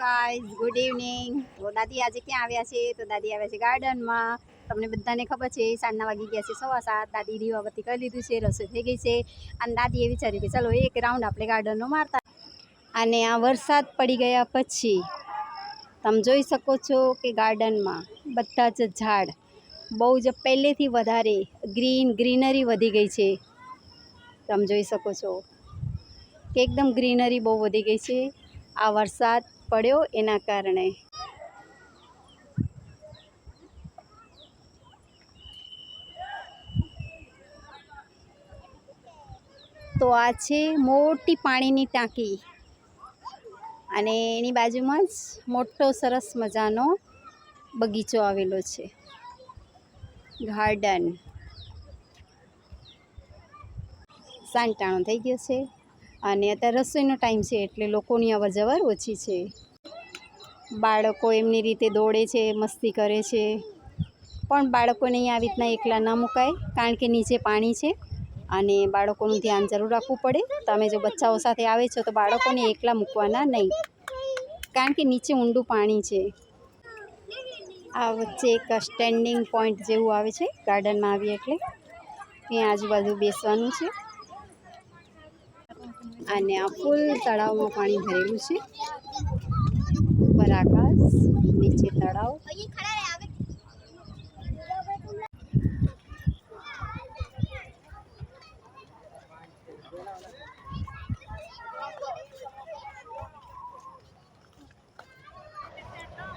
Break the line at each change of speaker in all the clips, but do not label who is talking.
Guys, good evening. તો દાદી આજે ક્યાં આવ્યા છે? તો દાદી આવ્યા છે ગાર્ડનમાં। તમને બધાને ખબર છે સાંજના વાગી ગયા છે 7:15। દાદી દીવાબત્તી કરી લીધું છે, રસોઈ થઈ ગઈ છે અને દાદીએ વિચાર્યું કે ચલો એક રાઉન્ડ આપણે ગાર્ડનનો મારતા। અને આ વરસાદ પડી ગયા પછી તમે જોઈ શકો છો કે ગાર્ડનમાં બધા જ ઝાડ બહુ જ પહેલેથી વધારે ગ્રીનરી વધી ગઈ છે। તમે જોઈ શકો છો કે એકદમ ગ્રીનરી બહુ વધી ગઈ છે આ વરસાદ પડ્યો એના કારણે। તો આ છે મોટી પાણીની ટાંકી અને એની બાજુમાં જ મોટો સરસ મજાનો બગીચો આવેલો છે, ગાર્ડન। સાંટાણો થઈ ગયો છે અને અત્યારે રસોઈનો ટાઈમ છે એટલે લોકોની અવર જવર ઓછી છે। બાળકો એમની રીતે દોડે છે, મસ્તી કરે છે, પણ બાળકોને અહીં આવી રીતના એકલા ન મુકાય કારણ કે નીચે પાણી છે અને બાળકોનું ધ્યાન જરૂર રાખવું પડે। તમે જો બચ્ચાઓ સાથે આવે છો તો બાળકોને એકલા મૂકવાના નહીં કારણ કે નીચે ઊંડું પાણી છે। આ વચ્ચે એક સ્ટેન્ડિંગ પોઈન્ટ જેવું આવે છે ગાર્ડનમાં આવીએ એટલે, ત્યાં આજુબાજુ બેસવાનું છે અને આ ફૂલ તળાવમાં પાણી ભરેલું છે। ઉપર આકાશ, નીચે તળાવ।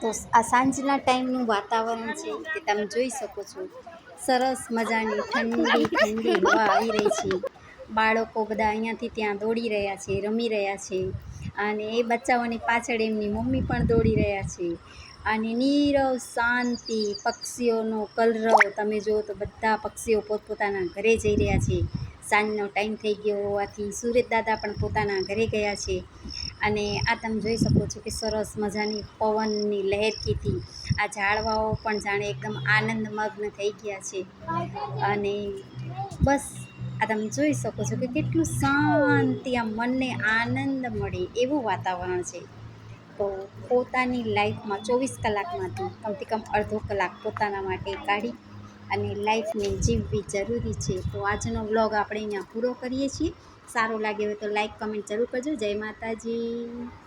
તો આ સાંજના ટાઈમનું વાતાવરણ છે કે તમે જોઈ શકો છો, સરસ મજાની ઠંડી ઠંડી હવા આવી રહી છે। બાળકો બધા અહીંયાથી ત્યાં દોડી રહ્યા છે, રમી રહ્યા છે અને એ બચ્ચાઓની પાછળ એમની મમ્મી પણ દોડી રહ્યા છે અને નીરવ શાંતિ, પક્ષીઓનો કલરવ તમે જુઓ તો બધા પક્ષીઓ પોતપોતાના ઘરે જઈ રહ્યા છે। સાંજનો ટાઈમ થઈ ગયો હોવાથી સૂરજ દાદા પણ પોતાના ઘરે ગયા છે અને આ તમે જોઈ શકો છો કે સરસ મજાની પવનની લહેરકીથી આ ઝાડવાઓ પણ જાણે એકદમ આનંદમગ્ન થઈ ગયા છે અને બસ આ તમે જોઈ શકો છો કે કેટલું શાંતિ, આ મનને આનંદ મળે એવું વાતાવરણ છે। તો પોતાની લાઈફમાં 24 કલાકમાંથી કમથી કમ અડધો કલાક પોતાના માટે કાઢી અને લાઈફને જીવવી જરૂરી છે। તો આજનો વ્લોગ આપણે અહીંયા પૂરો કરીએ છીએ। સારો લાગ્યો હોય તો લાઈક કમેન્ટ જરૂર કરજો। જય માતાજી।